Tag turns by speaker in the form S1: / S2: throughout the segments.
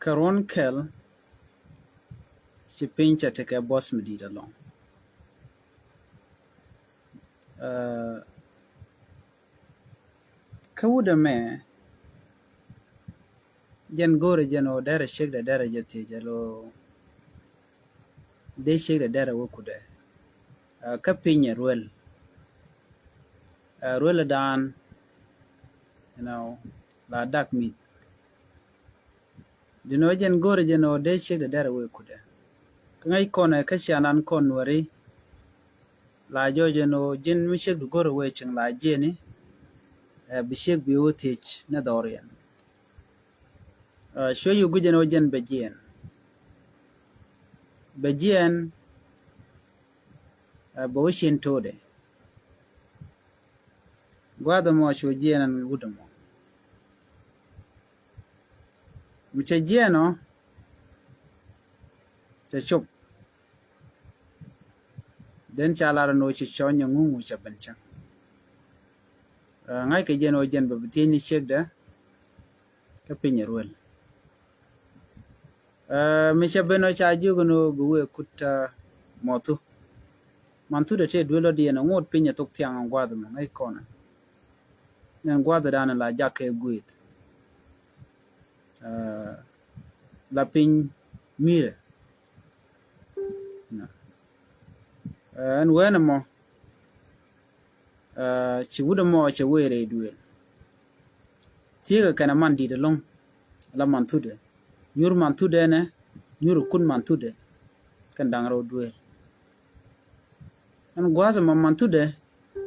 S1: Karon kel si pincha te ke boss medida long. Kawuda me jan gore jano dara shek da dara jati jalo de shek da dara wokuda. Ka pinya ruel. Ruel dan la dak meat. Dino jan gore jano de shek da dara wokuda. Ngai kona ka shanan kon wari la joje no jin mi shek du gore we ching la jeni bi shek bi wotich na dorian show you guje no jen bejian bo shin tode gwada mo show jien an gudamo mi che jieno te chop den chala no chi chonya ngungu cha bancha ngai ke jeno jen ba bitini shekda ka pinya ruel mi cha beno cha jugo no buwe kutta motu mantu de te duelo di na ngot pinya tok tiang ngwado mo ngai kona nen gwada dana la jake guit la pin mire en wena mo ci wuda mo ci were duel tiga kana man di de long la mantude nyur mantude ne nyur kun mantude kan dangro duel an gwaza ma mantude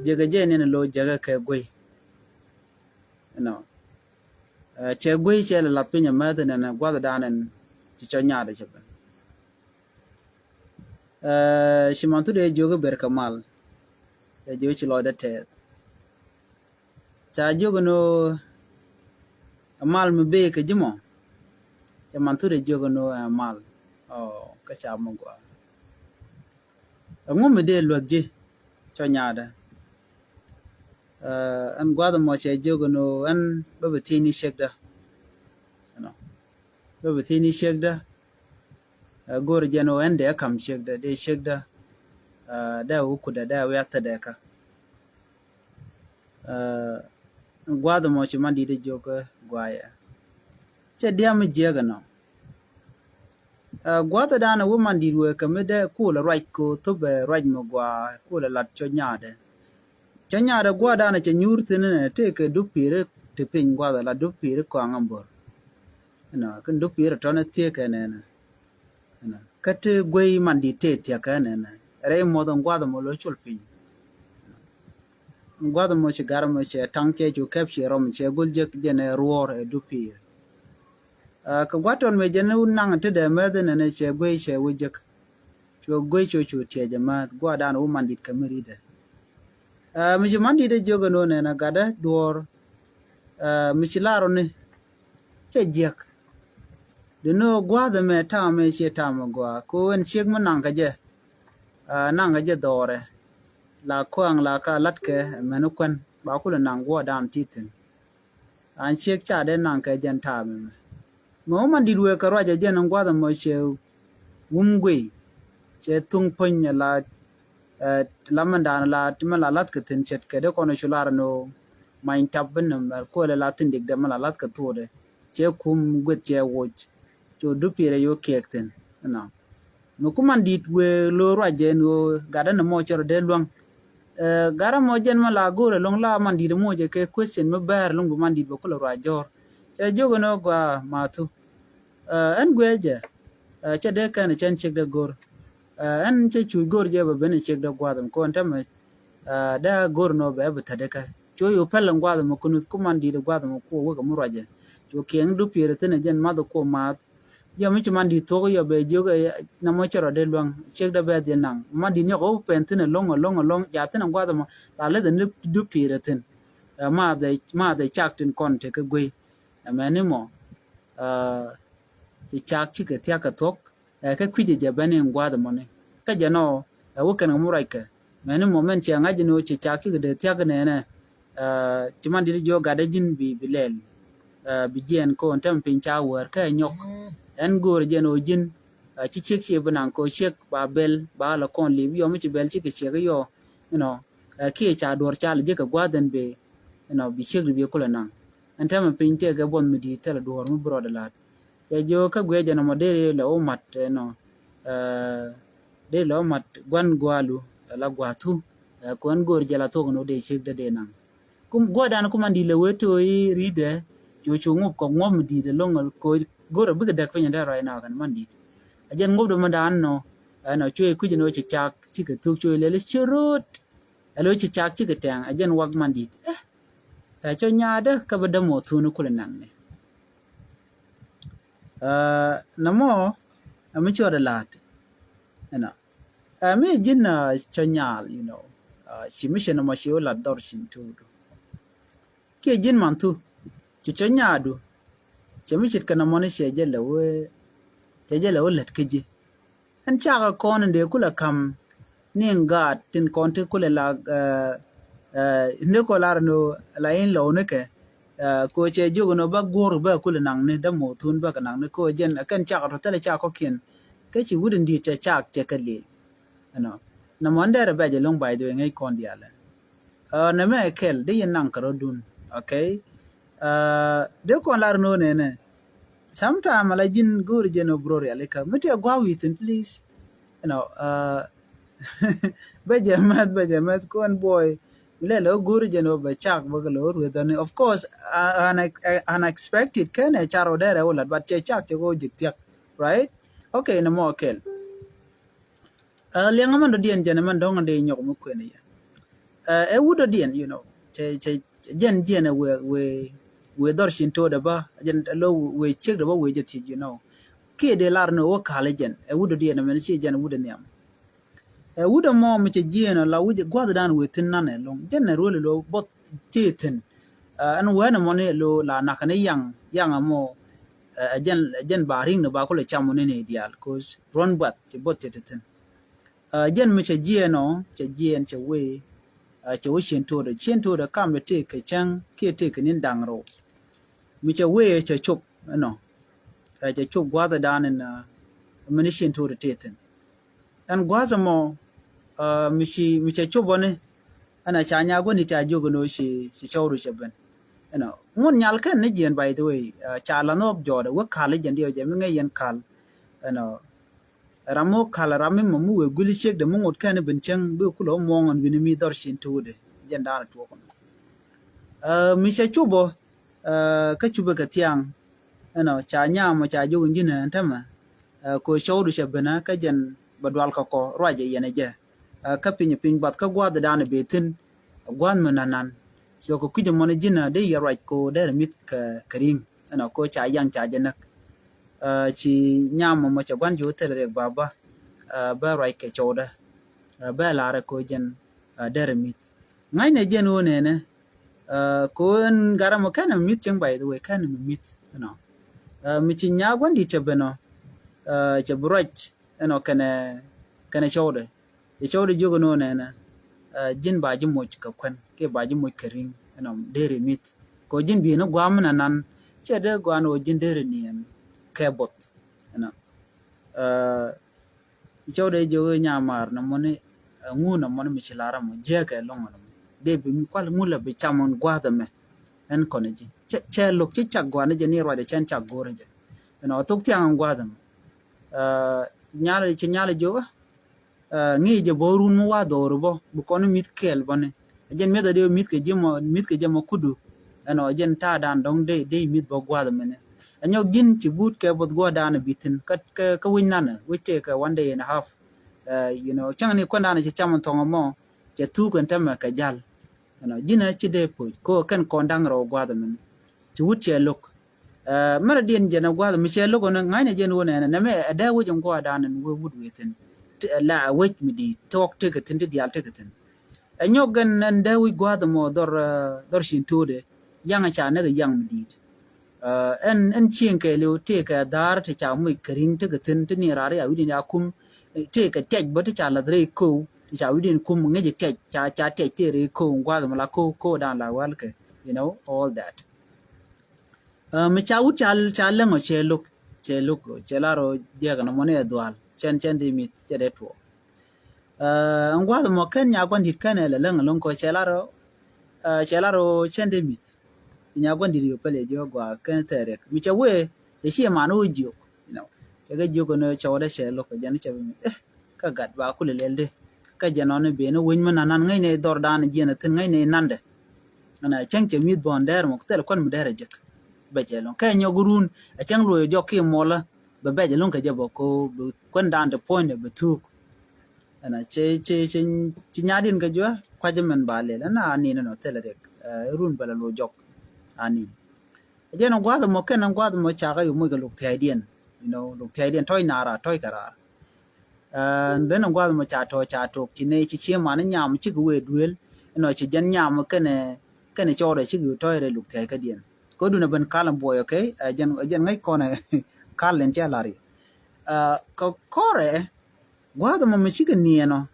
S1: jega je ne lo jaga ka goy che goy che la pinya made ne gwaza danen ci chonya de che shi mantude joga ber kamal jo ci lo da te cha jogo no amal me be ke jimo e mantude jogo no amal ka cha mo gwa ngum me de lodje cho nyaada an gwada mo che jogo no an babetini shekda babetini shekda gor jeno ende kam shekda de shekda da ukuda da wata da ka gwada mo chi mandi de joga gwaya che dia mi jega no gwada dana wo mandi ruwe ka me de ko la right ko to be right mo gwa ko la lat cho nyaade gwada na che nyurtin ne te ke du pire te pin gwada la du pire ko ngambor kan du pire to na te ke ne ka te gwei mandi te te ka ne re mo don gwada mo lo chul pin gwada mo che garmo che tanke ju kapshi rom che gulje jene ruor e dupir ka gwaton me jene unang te de mede ne che gwei che wujek cho gwei cho te jama gwada no mandit kamiride mi je mandi de jogo no ne na gada dor mi chilaro ne che jek de no gwada me ta me che ta mo gwa ko en chek mo nanga je dore la kwang la ka latke menukwan ba kula nangwa dam titin an chek cha de nang ka jan ta me mo man dirwe ka raja jen ngwa da mo che wumgwe che tung ponya la lamandan la tima la lat ka tin chet ke de kono chular no main tabben no ko la tin dik de mala lat ka tode che kum gwet che woch to dupire yo kekten no kuman dit we lo raja no gada no mo chero de luang gara mo jen ma la gore long la man di mo je ke question me ber long man di bo ko la jor che jogo no gwa matu en gweje che de kan chen chek de gor en che chu gor je ba ben chek de gwa dum ko anta me da gor no be ba ta de ka cho yo pel gwa dum ko nu ku man di de gwa dum ko wo ga mo raje cho keng du pire tene jen ma do ko ma yo mi man di to yo be jogo na mo chero de luang chek de be de nang man di ne ko pen tene long ja tene gwa dum la le de du pire ten ma de chak tin kon te ke gwe amene mo ti chak chi ke tia ka tok ka kwije je bene gwa dum ne ka je no wo kan mo rai ka mene mo men che ngaji no chi chak ki de tia ka ne ti man di jo ga de jin bi bilel bi jen ko tem pin cha wer ka nyok en gor jen o jin chi chik chi benang ko chek ba bel ba la kon li yo mi chi bel chi ke che yo you know ki cha dor cha le je ka gwaden be you know bi chek bi ko la nang en tam pin te ga bon mi di te la dor mu bro de la ya jo ka gwe jana mo de la o mat no de la o mat gwan gwalu la gwatu ko en gor jala to no de chek de nang kum gwadan kuma di le weto i ride jo chu ngop ko ngom di de longal ko gor bi ga dak fanya da right now kan man di ajen ngop do mandan no no chwe ku jino chi chak chi ka tuk chwe le churut alo chi chak chi ka tang ajen wag man di ta cho nya de ka ba da mo tu no kula nang ne na mo ami cho da lat na mi jin na cho nyal you know shi mission ma shi ola dor shin tu ke jin man tu chi cho nya du che mi chit kana mo ne she je le we che je le o let ke ji an cha ka kon de kula kam ni nga tin kon te kula la ne ko lar no la in lo ne ke ko che ju no ba gor ba kula nang ne da mo tun ba ka nang ne ko jen kan cha ka to le cha ko kin ke chi wudin di cha cha che ka le no na mo ndere ba je long bai do ngai kon dia le na me kel de yin nang ka ro dun okay de ko lar no ne sometime ala jin gur jeno bro ya ka mete gwa witin please you know bejemat kon boy le lo gur jeno be chak bo lo with of course unexpected can a charo there wala but che chak go jitiak right okay no more kel lenga man do dien jena man do ngade nyok mu kwene ya e wudo dien you know che jen jena we dor shin to da ba jen lo we check da ba we jeti you know ke de lar no o kale jen e wudo dien men chi jen wudo niam e wudo mo mi che jena la wuje gwada dan we tin nan e long jen ro lo bot titin an we na mo ne lo la na kan yang mo jen ba ring no ba ko le chamo ne dial cause ron bat che bot titin jen mi che jeno che jen che we shin to da kam le te ke chang ke te ke nin dang ro mi che we che chup no che chup gwada dan in mini shin to the teten and gwaza mo mi che chup bone ana cha nya go ni ta jogo no shi chawru che ben no ngun nyal kan ne jen by the way cha la nok joda wa khale jen dio je mi ngai yen khal no ramo khala rami mu we guli shek de mu ngot kan ben chang bu ku lo mo ngon ni mi dor shin to de jen da to ko mi che chubo ka chuba ka tiang no cha nya mo cha jogo njina ntama ko chawru che bena ka jen badwal ka ko roje yene je ka pin bat ka gwa da dan betin gwan mananan so ko kuje mo ne jina de ya right ko de mit ka karim no ko cha yang cha jenak chi nyam mo cha gwan ju tere baba ba right ke choda ba la ra ko jen de mit ngai ne jen wo ne ko en garamo kana mit chang by the way kana mit no mi chi nya gwan di che beno che brach no kana choda che choda jogo no ne jin ba ji mo ka kwen ke ba ji mo karim no de mit ko jin bi no gwam na nan che de gwan o jin de ni ke bot no choda jogo nya mar na mo ne ngu na mo mi chi lara mo je ka long mo de bi mi kwal ngu la bi chamon gwa da me en kono ji che lok chi chak gwa ne je ni ro de chen chak gore je no tok tiang gwa da nyale chi nyale jogo ngi je borun mu wa do bo bu kono mit kel bone jen me da de mit ke jemo kudu no jen ta dan dong de mit bo gwa da mene anyo gin ci but ke bot gwa dan bitin ka win nana we take 1 day and a half you know chang ni ko dan ci chamon tongo mo je tu kan tam ka jal no jina ci de po ko kan ko dang ro gwa da mene ci wut che lok mara dien je na gwa da mi che lok no ngai ne jen wona na me da wo jong gwa dan we wut wetin la wait mi di talk te ka tin di al te ka tin anyo gan nan da wi gwa da mo dor shin to de yang cha na ga yang mi di en chien ke lu te ka dar te cha mu kring te ka tin te ni ra ya wi ni akum te ka tej bo te cha la dre ko te cha wi din kum nge je tej cha tej te re ko gwa da la ko dan la wal ke you know all that mi cha u cha la ngo che lu che look che laro je ga no ne dual chen di mit che de to ngwa mo ken nya gon dit ken le lang long ko che laro chen de mit nya gon dit yo pele jo gwa ken tere mi che we ye shi ma no jo che ga jo ko no che wada che lo ko jan che ka gat ba ku le de ka jano ne be no win ma nan ngai ne dor dan je na tin ngai ne nande ana chen che mit bon der mo tel kon mi der je be je lo ka nyo gurun a chen lo jo ki mo la be je lo ka je bo ko kon dan de point be tu ana che nya din ka jo kwa je men ba le na ni no tel de run bala lo jok ani je no gwa mo ken gwa mo cha ga yu mo ga lo thai dien lo thai dien toy na ra toy kara then gwa mo cha to ki ne chi ma na nyam chi ku we duel no chi jan nyam cái này cho đấy chứ gửi tôi đây lục thế cái điện có đun là bên cá làm bồi ok dân ngay con này cá lên chơi là đi có đấy quá đó mà mình chỉ cần nhớ nó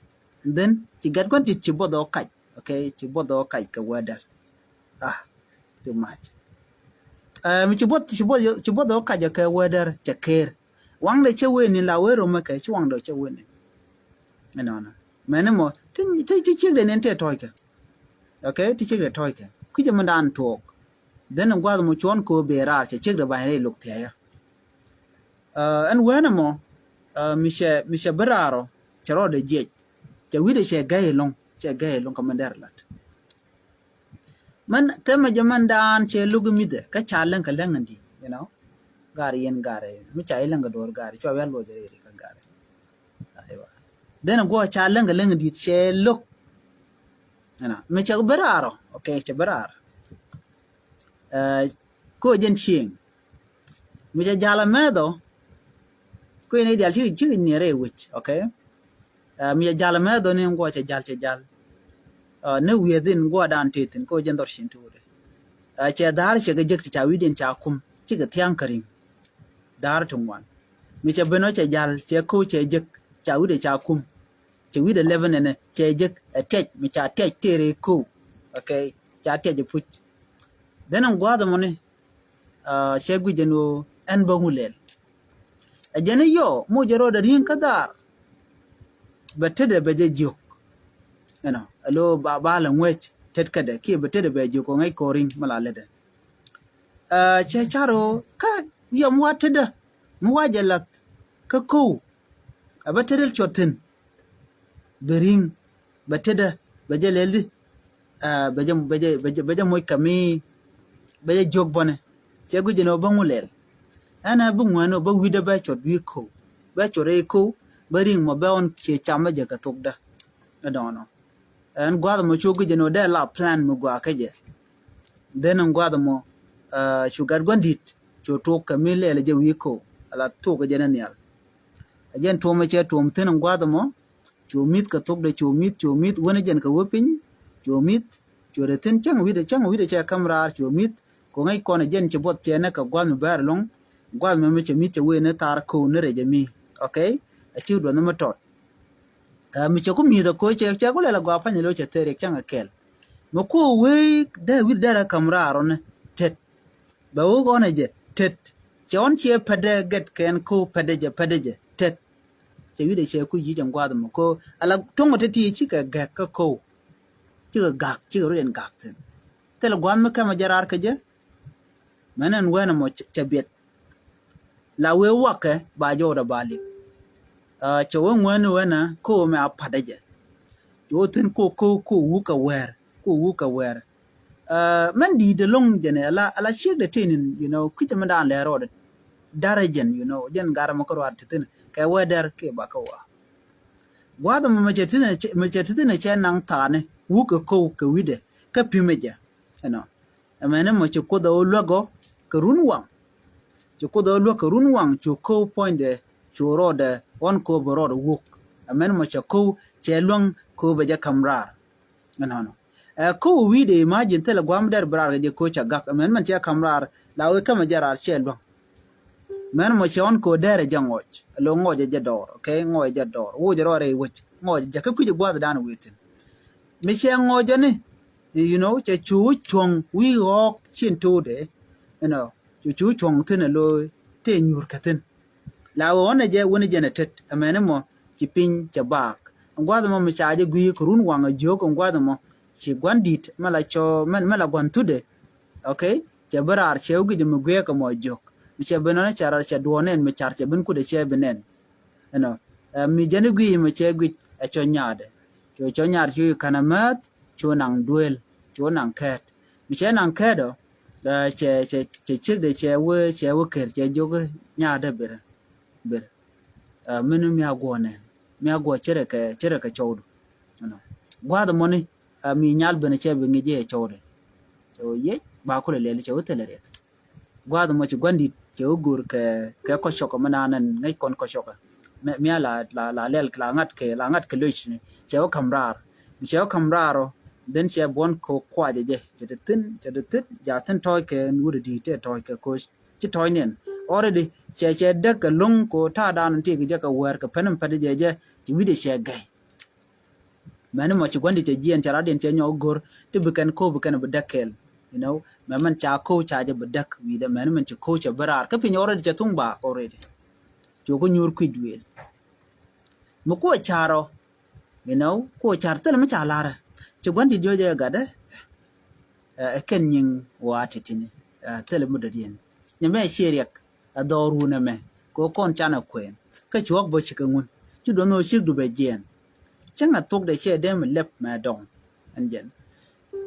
S1: then chỉ gạt con chỉ bỏ đó cạch ok chỉ bỏ đó cạch cái weather too much mình chỉ bỏ đó cạch cái weather chắc kher quăng để chơi quên là quên rồi mà cái chứ quăng để chơi quên này nó mà nó mà thế chiếc để nên chơi thôi kìa okay ti chigre toyke kuje mandan tok den ngwa mo chon ko bera che chigre ba re luk te ya an wena mo mi she beraro chero de je che wide che gay long commander lat man tema jamandan che lugu mide ka chalan ka langandi gari yen gare mi chai langa dor gari cho wel lo jere ka gare aiwa den ngwa chalan ka langandi che luk ana me cha beraro okay cha berar ko jen ching me cha jala medo ko ne dial chi ni re wich okay me jala medo ne ngo cha jal ne within go dan titin ko jen dor shin tude cha dar che ga jek cha widin cha kum chi ga tyang karim dar tungwan me cha beno cha jal che ko che jek cha wide cha kum chỉ biết là level này chơi giấc tech mình trả tech chơi cool ok trả tech cho put đến ông qua đó mà này chơi cái gì nó anh bông lên ở trên này yo mua giờ rồi riêng cái đó bật thế bây giờ giục alo ba là nguy tết cái đấy kia bật thế bây giờ có ngay coring mà là lên chơi charo cái yo mua thế đó mua giờ là cái cool bật thế để chọt tin bering bateda baje leldi baje moy kami baje jog bone che gu jeno bangulel ana bungwano ba wida ba chot wi ko ba chore ko bering mo baon che chama je ka tokda adono an gwada mo chogu jeno da la plan mo gwa kaje den gwada mo sugar gondit cho to kami lele je wi ko ala to ga jena nyal ajen to mo che to mten gwada mo chumit ka tok de chumit wona jen ka wopin chumit chore ten chang wi de cha kamra chumit ko ngai kona jen che bot che na ka gwan bar long gwan me che mit che we na tar ko ne re jemi okay a chi do na matot mi che ko mi da ko che ko la gwa pa ni lo che tere chang akel mo ko we de wi da kamra ron tet ba wo ko na je tet che on che pade get ken ko pade je tet che wi de che ku yi jang gwa da mo ko ala tongo te ti chi ka ga ka ko chi ga gak chi ren gak ten te la gwa me ka ma jarar ka je manan wena mo che bet la we wa ke ba jo da bali che wo wena ko me a pada je yo ten ko wu ka wer man di de long je ne ala shek de tin ku te ma dan le ro de darajan jen gara ma ko ro at tin ka weather ke ba ka wa da ma che tin che nang ta ne wu ka wide ka pimeja amene mo che ko da logo ka runwang che ko da lo ka runwang che ko point de che ro de on ko bo ro wu amene mo che ko che long ko be ja kamra ko wide imagine tele gwam der brar je ko cha gak amene man che kamra la we ka ma jarar che long men mo che on ko dere jangoj lo ngoje je dor okay ngoje je dor wo je rore wuch ngoje je ka kuje gwa dan witin mi che ngoje ni che chu chong wi ok chin tu de chu chong tin lo te nyur katin la wona je wona jenetet amene mo ci pin ca bak ngwado mo mi chaje gui kurun wanga joko ngwado mo ci gwandit mala cho men mala gwantude okay ca barar chewgi de mugwe ko mo jok mi che benona charar cha duonen mi char cha ben ku de che benen no mi jene gui mi che gui a cho nyade cho nyar chu kana mat chu nang duel chu nang ket mi che nang kedo che chik de che wo ker che jogo nyade ber minu mi agone mi ago chere ka chawdu no gwado moni mi nyal bene che be ngeje chawde so ye ba ko le che wotelere gwado mo ci gwandi che ugur ke ko shoko mananan ngai kon ko shoka mi ala la lel la ngat ke lech ni che o kamraro den che bon ko kwaje je che de tin ja tin toy ke nuri di te toy ke ko ci toy nen already che de ka lung ko ta dan ti ke ka wer ka penem pade je ci wide che gai mani mo ci gwandi che jien chara den che nyo gor te bukan ko bukan bedakel you know man cha ko cha je bedak wi de man ci ko cha barar ka pin already che tung ba already jo ko nyur ku duel mo ko charo you know ko char tel ma cha lara ci gwandi joje ga de ken nyin wati tini tel mu de dien nyame sheriak adoru na me ko kon chana kwen ka chuok bo chi kangun chu do no shik du be jen changa tok de che dem lep ma dong anjen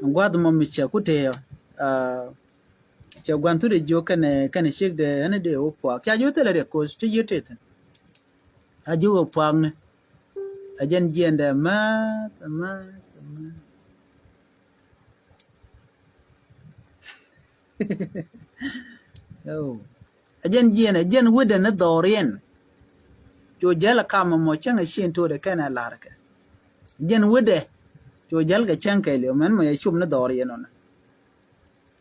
S1: ngwad mo mi che ku te che gwantu de jo kan shik de ane de o kwa kya jo tele de ko sti yete a jo o pang ne a jen jen de ma oh a jen wude na dorien jo jala kama mo changa shin to de kana larka jen wude jo jal ga chanka le man mo ya shub na dorien ona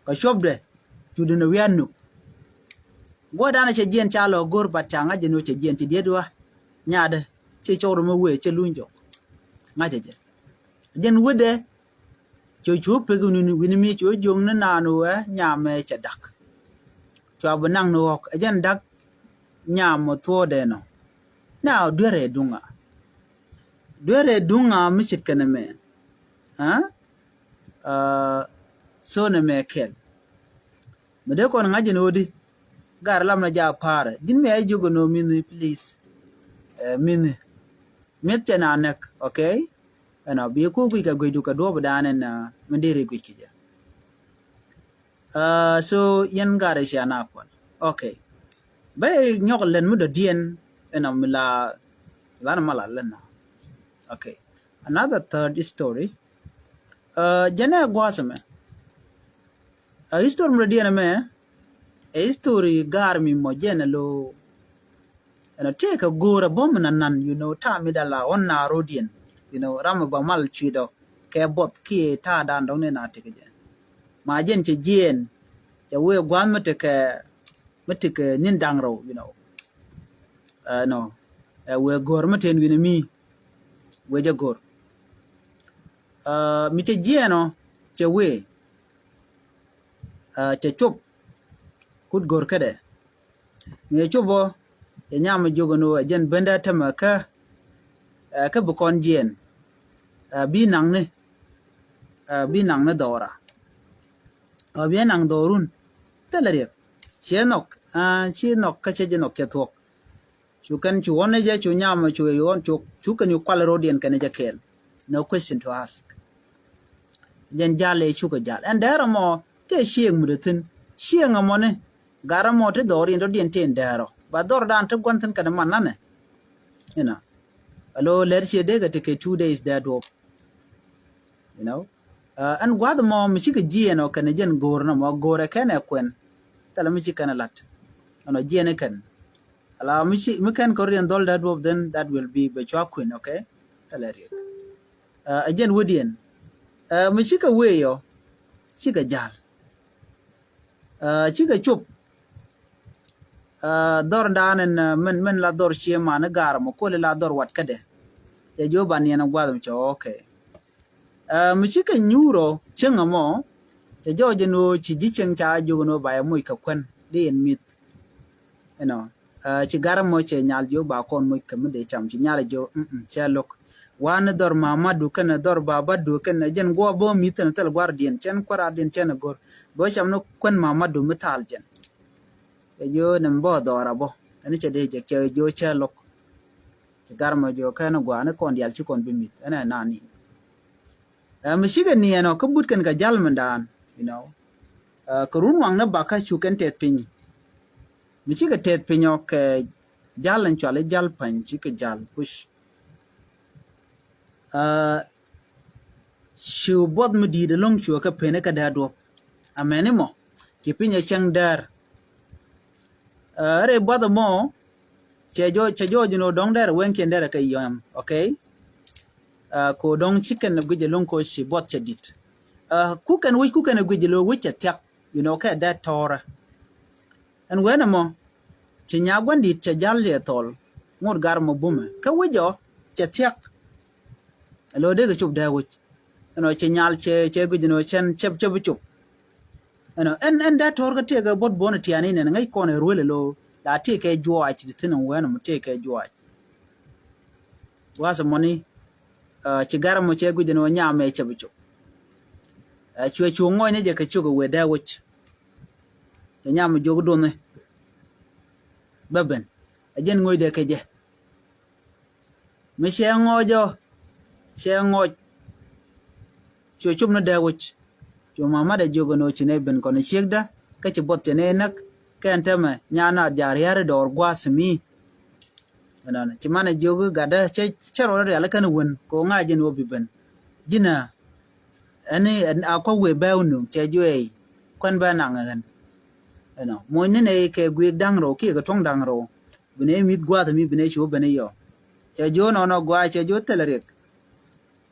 S1: ka shob de ju de no wianu goda na che jen chalo gor batanga jeno che jen ti dedwa nyaade che choro mo we che lunjo ngaje jen wude jo chu pe gu ni wini mi jo jong na nanu nyame che dak cho banang no ok jen dak nyam mo to de no now dwere dunga mi chit kana me so na me kel me de kon ngaje no di gar lam na ja pare din me ay jogo no min please min met na nek okay ana bi ko bi ka goidu ka do badanen na mandere gwi kija so yen gare shi ana kon okay bay nyok len mu do dien ena mila lana mala lena okay another third story jana gwasame a history mu dien me a history gar mi mo jena lo ena take a gora bom nan you know ta mi dala on na rodien you know ram ba mal chido ke bot ki ta dan dong ne na tike je ma jen che jen che we gwan mate ke nin dangro you know no we gor maten wini mi we je gor mi che jeno che we che chop kut gor kade mi chobo e nyama jogo no jen benda tama ka bu kon jen bi nang ne dora bi nang dorun telere chenok ka che jenok ke thok chu kan chu one je chu nyama chu yon chu kan yu kwal rodien kan je kel no question to ask jen jale chu ka jal and there mo te shieng mudatin shieng amone garamo te dori rodien te ndero ba dor dan te gonten kan man nane you know alo ler che de ga te ke 2 days that up you know and gwad mo mi chi ka jieno kan jen gor na mo gore kan e kwen tala mi chi kan lat ano jiene kan ala mi kan korean dol that up then that will be be chwa queen okay salary again wodien mi chi ka weyo chi ka jal chi ka chup dor danen men la dor chema na gar mo ko la dor wat kade je jo ban yana gwadam cho okay mi chi ka nyuro chenga mo je jo je no chi ji cheng cha jo no ba mo ka kwen den mit you know ci garam mo ce nyal jo ba kon mo kam de cham ci nyal jo ce lok wan dor mamadu kana dor baba du kana jen go bo mi tan tal guardian chen kwara den chen gor bo cham no kon mamadu mital jen yo nem bo dora bo ani ce de je ce jo ce lok ci garam jo kana gwa na kon yal ci kon bi mit ana nani mishiga ni no ko but kan ka jal mandan you know ko run wang na baka chu kan tet pin mishiga tet pin ok jalan chale jal pan chi ka jal push shu bod mu di de long chu ka pene ka da do amene mo ki pinya chang dar re bod mo che jo no dong dar wen ken dar ka yam okay ko dong chicken na guje long ko shi bot chedit ku kan guje lo wicha tyak you know ka da tora and when mo chinya gwandi cha jalle tol ngur gar mo bume ka wijo cha tyak lo de ga chup da wich no chinyal che guje no chen chep chup no and that tor ga te ga bot bona tiani ne ngai ko ne ruele lo la te ke jo a chi tin when mo te ke jo a was money ci garam mo che guje no nyame che bicho chwe chu ngoy ne je ka chu go we da wich de nyam jogo do ne baben ajen ngoy de ke je me che ngojo che ngoj chwe chum no da wich chu mama da jogo no chine ben ko ne shegda ka ci bot ne nak kan tama nyana jar yare dor gwasmi ana ci mana jogo gada che chero re ala kan won ko ngaje no biben jina ani akwa we bawnu che joe kwan ba na ngan ana mo ne ke gwe dangro ki ga tong dangro bune mit gwa da mi bune cho bene yo che jo no gwa che jo telerek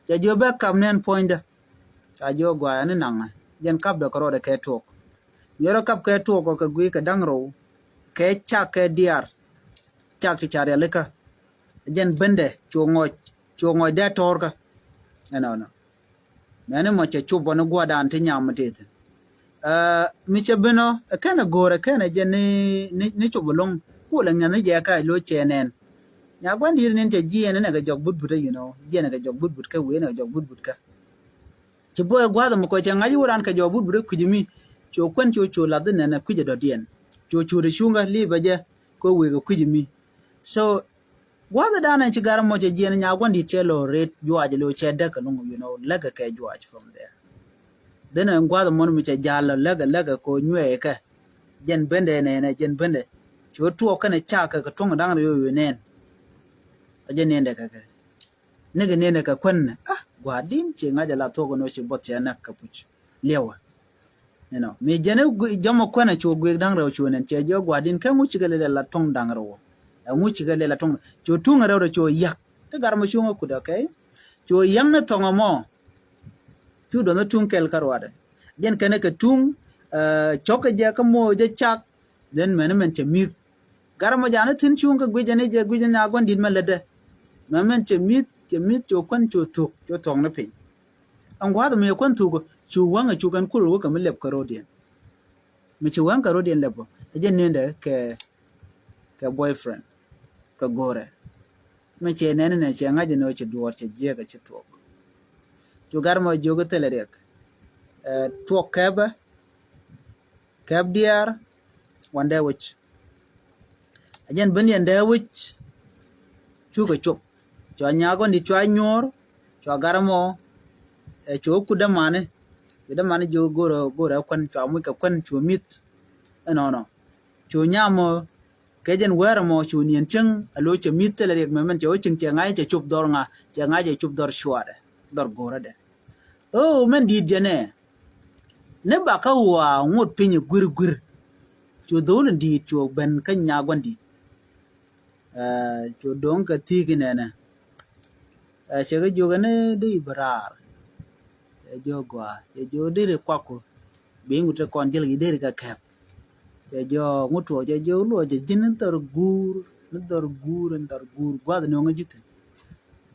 S1: che jo ba kam nen point cha jo gwa ni nang jen kap da karo da ke tok yoro kap ke tok ko gwe ka dangro ke cha ke diar chak ti chare leka jen bende chongo da torka no mane mo che chubo no gwa dan ti nyam tete mi che beno kana gore kana jen ni chubo long ko la ngana je ka lo chenen nya gwan dir nen che ji ne ga jog budbuta you know je ne ga jog budbut ka we ne ga jog budbut ka che boy gwa da mo ko che ngaji wuran ka jog budbut ku jimi cho kwen cho la de ne ku je do dien cho de shunga li ba je ko we ga ku jimi so wada dana ci garam mo je jena nya gondi telo ret juaje lo che de ka lungu you know laga ka juaje from there then en gwada mon mi che jalla laga ko nywe ka jen bende ne jen bende cho to kana cha ka tonga dang yo nen aje ne de ka ne ka kwen gwadin che ngaja la to no ci bot na ka puch lewa you know mi jene jomo kwana cho gwe dang ro cho nen che jo gwadin ka mu ci gele la tong dang ro nguchi ga lela tong cho tunga rawda cho yak te garma shunga kuda kai cho yang na tonga mo tu do na tung kel karwade jen kana ka tung choka je ka mo je chak den men che mit garma jana tin shunga gwijane je gwijane agwan din malade men che mit cho kwan cho tuk cho tong na pe an gwa da me kwan tu go chu wanga chu kan kulu ka melep karodien me chu wanga karodien lebo jen nende ke boyfriend ka gore me che nene ne che ngaje no che duor che je ga che tok to garmo jogo telerek tok kab diar wande wich ajen ben yende wich chu ga chop cho nyago ni chwa nyor cho garmo cho ku da mane jo goro kwan chwa mu ka kwan chu mit no cho nyamo kejen wera mo chu nien cheng alo che mit telerek men che cheng che ngai che chup dor nga che ngai che chup dor shwade dor gora de oh men di jene ne ba ka wa ngut pin gur chu don di chu ben kan nya gondi chu don ka ti ginene che ga jo gane di brar jo gwa jo dire kwako bi ngut kon jel gi dire ka kap jo nguto jo lo je jin tar gur gwa da no ngajit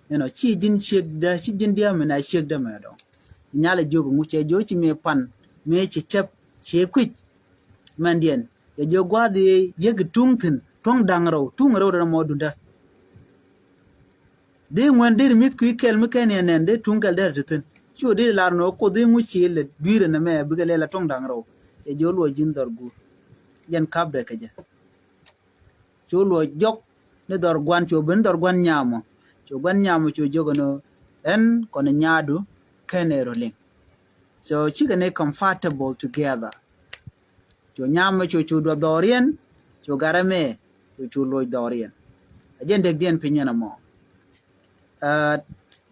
S1: you know chi jin dia me na shek da me do nyala jogo nguche jo chi me pan me che chep che kwit mandien ya jo gwadi yeg tungtin tong dangro tungro da modunda de ngwan dir mit ku kel mi ken enen de tungal der tin chu de lar no ko de mu chi le dire na me bigale la tong dangro ya jo lo jin dor gu yen kabde kaje chu lo jok ne dor gwan chu ben dor gwan nyamo chu jogono en kono nyaadu kenero ling so chicken comfortable together chu nyamo chu do dorien chu garame chu lo dorien ajen de dien pinyana mo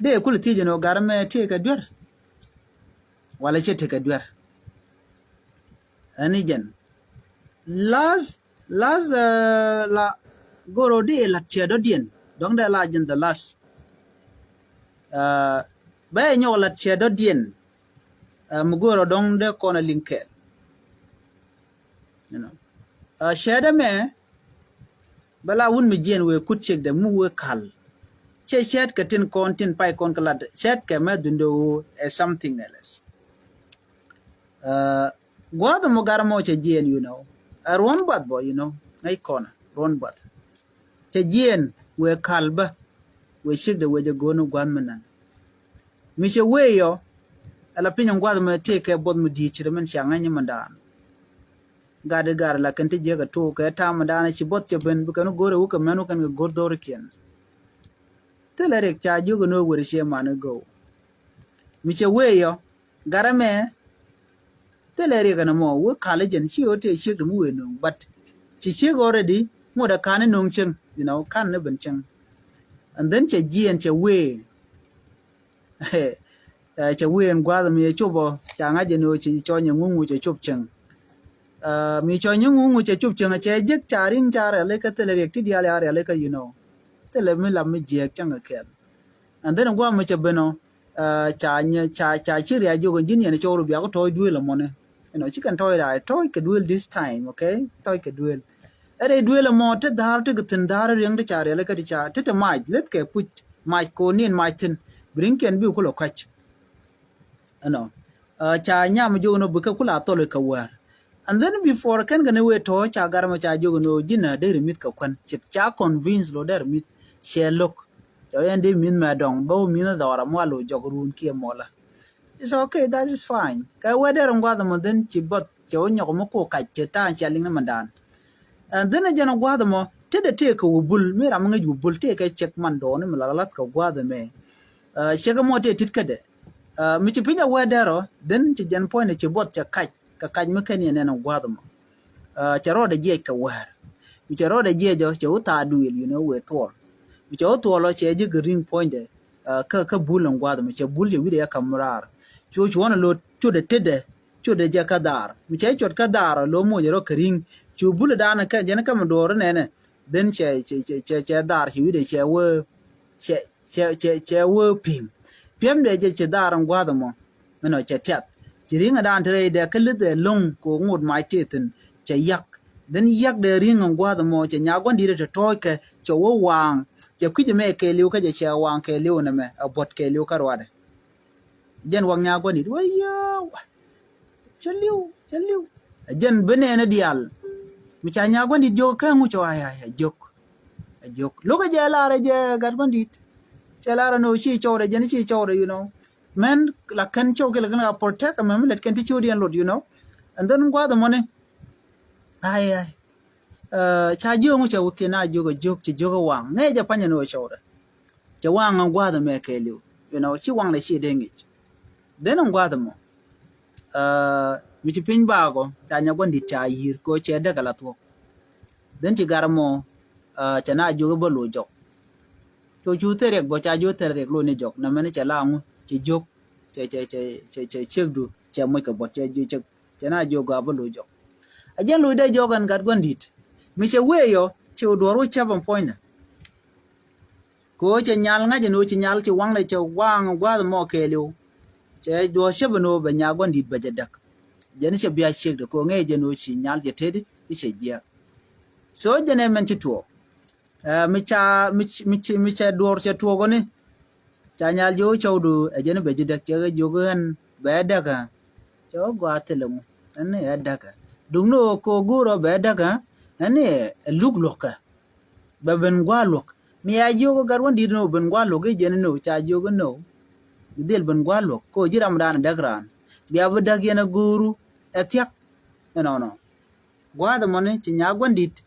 S1: de kul ti jeno garame te ka dwer wala che te ka dwer ani jen last la goro de la che do dien dong de la jen the last ba nyo la che do dien mugoro dong de kona linkel you know sheda me bala wun mi jen we kut chek de mu we kal che shed ka tin kontin pai kon kala shed ka ma dundo as something else gwada mo garamo che jen you know a ron bad boy you know ai kona ron bad che jen we kalba we shek de we je gono gwan manan mi che we yo ala pinyon gwada mo te ke bod mu di chire men shanga nyi mandan gade gar la kan te je ga to ka ta mandana chi bot che ben bu kan gore wu ka menu kan ga gor dor kien te le rek cha ju go no wori she man go mi che we yo garame te le rek na mo wo kale jen chi o te chi du mu we no but chi already mo da kan no chen you know kan ne ben chen and then che ji and che we che we en gwada mi cho bo cha nga je no chi cho nya ngu che chup chen mi cho ngu che chup chen che jek charin chare le ka te le rek ti dia le ka you know te le mi la mi je chang ka and then gwa mo che beno cha chi ria ju go jin ne cho ru bia ko toy du le mo ne you know chi kan toy ra toy ka duel this time okay toy ka duel ere duel mo te dar te tin dar riang de chare le ka ti cha te mai let ke put mai ko nin mai tin bring ken bi ko lo kwach ano cha nya mo ju no bu ka kula to le ka war and then before kan gane we to cha gar ma cha ju no jina de mit ka kwan cha convince lo der mit she look yo ende min ma dong bo min da ra mo lo jogrun ki mola it's okay that is fine ka we der ngwa da mo den ci bot ci onyo mo ko ka ci ta cha ling na mandan and then jana gwa da mo te de te ko bul mi ra mo ngi bul te ka check man do ne la lat ka gwa da me shega mo te tit ka de mi ci pinya we dero den ci jan point ci bot ca kaj mi kan ne na gwa da mo ca ro de je ka war mi ca ro de je jo ci uta duil you know we tor mi cho to lo che ji green point de ka bulan gwa da mi che bul je wi de ya kamrar chu wana lo chu de tede chu de ja ka dar mi che chot ka dar lo mo je ro kring chu bul da na ka je na ka mo do ne ne den che dar hi wi de che wo pim de che dar gwa da mo no che tet ji ringa dan tre de ka le de long ko ngod mai te tin che yak den yak de ringa gwa da mo che nya gwan di de to ke cho wo wang je ku je me ke liu ka je che wang ke liu na me a bot ke liu ka rwade jen wang nya gwani waya chaliu jen bene na dial mi cha nya gwani jo ka ngu cho aya jok lo ka je la re je gar gwani che la no chi cho re je ni chi cho re you know men la kan cho ke la kan protect me let kan ti cho dian lot you know and then gwa the money ai cha jo ngu cho ke na jo jok chi jo wang ne je pa nya no cho re che wang gwa the me ke liu you know chi wang le chi dengi den ngwa da mo mi ci pin ba go ta nya gondi cha yir ko che de kala to den ci garmo cha na ju bo lo jok to ju te rek bo cha ju te rek lo ni jok na me cha la ngu ci jok che du che mo ka bo che ju cha na ju ga bo lo jok a jen lo de jogan gat gondi mi che we yo che do ro cha bon point ko che nyal nga je no ci nyal ci wang le che wang gwa da mo ke liu che do shebno be nya gondi be jadak jeni che biya shek de ko nge je no chi nyal je tedi che je so jene men ci to mi cha dor che to go ni cha nyal jo chawdu e jene be jadak che jo gan be daga cho gwa telemu ne daga đúng no ko guro be daga ane luk loka ba ben gwa lok mi ayo ko garwan di no ben gwa lok je no cha jo go no del ben gwa lok ko jiram dan dagran biya bu dag yana guru etyak no gwa da mone ci nya gwandit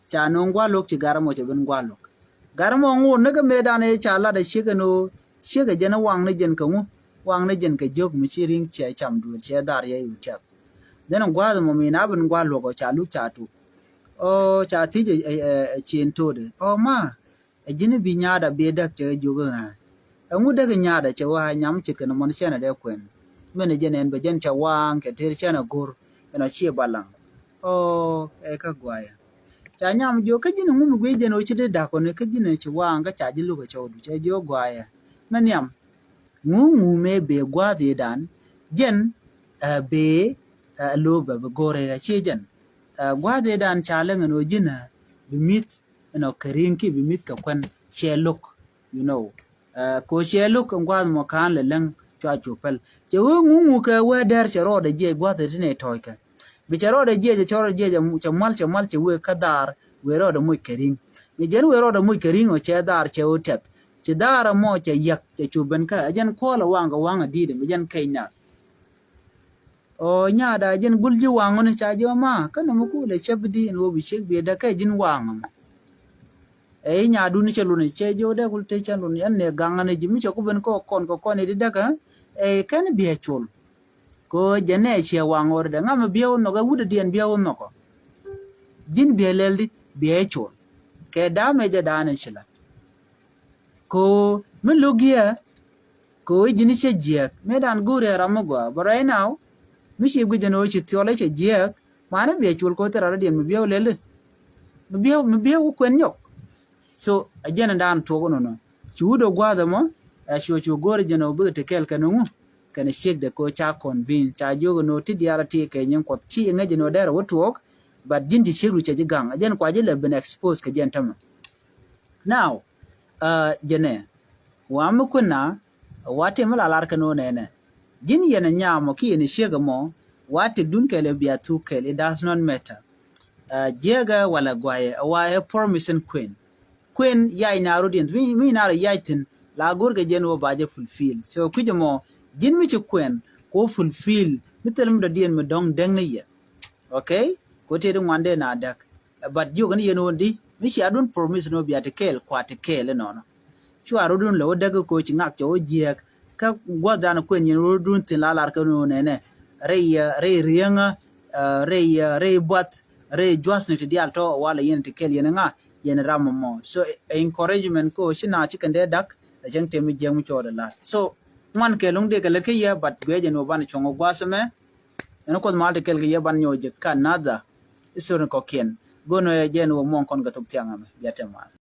S1: cha no gwa lok ci garamo ci ben gwa lok garamo ngu ne ga medan e cha la da shiga no shiga jena wang ne jen ka ngu wang ne jen ka jog mi ci ring che cham du che dar ye yu cha den gwa da mo mi na ben gwa lok cha lu cha tu o cha ti je chen to de o ma e jini bi nya da be dak che jo ga ngu daga nya da che wa nyam ci kana mon che na de kwen mene jenen be jen cha wang ke ter che na gur na chi balang o e ka gwa ya cha nyam jo ka jini ngum gwe jeno chi de da ko ne ka jini chi wang ka cha ji lu ka cho du che jo gwa ya men yam ngu me be gwa de dan jen be lo be gore ga chi jen gwa de dan cha le no jina bi mit no karin ki bi mit ka kwen she look you know ko she look gwa mo kan le leng cha chu pel che ngu ka we der che ro de je gwa de ne toy ka bicharo de je choro je chamal che we kadar we ro de muy kerin mi jen we ro de muy kerin o che dar che utet che dar mo che yak che chuben ka jen ko la wanga di de mi jen kainya o nya da jen gulji wango ne cha jo ma kana mu ku le chebdi en wo bi shek bi da ka jin wanga e nya du ni che lu ne che jo de gul te che lu ne ne ganga ne jimi che ku ben ko kon ne di daga e kan bi e chul ko jene che wangor de ngam biyo no ga wude dien biyo no ko jin biye leldi biye chul ke da me je da ne chila ko me logia ko jini che je me dan gure ramugwa but right now mi shi guje no chi tiole che je mane biye chul ko tera dien me biyo lele me biyo kwen yo so ajena dan to go no chudo gwa da mo chu gore jeno bu te kel kanu kana shek de ko cha convince cha jogo no ti diara ti ke nyen ko chi ngaje no dara wotwok but jinti shiru che jigang ajen kwa jile ben expose ke jen tama now jene wa mu kuna wate mala lar kano ne jin yana nyamo ki ni shega mo wate dun ke le bia tu ke it does not matter jega wala gwaye wa permission queen yai na rodin mi na yaitin la gurga jen wo baje fulfill so kujemo jin mi ci kwen ko fulfill mitel mi da dien mi dong deng ne ye okay ko te de wande na dak but yo gani yeno ndi mi ci adun promise no biate kel kwa te kel no chu arudun lo daga ko ci ngak jo jiek ka goda na kwen yen rodun tin la lar ka no ne re rianga re bot re jos ne te dial to wala yen te kel yen nga yen rammo so encouragement ko ci na ci kande dak jang te mi jeng cho da la so man ke long de ke le ke ya bat gwe no ban chongo gwasame en ko mal de ke ye ban nyoje kanada iso ko ken gono ye jen wo mon kon ga tok tianga me ya tema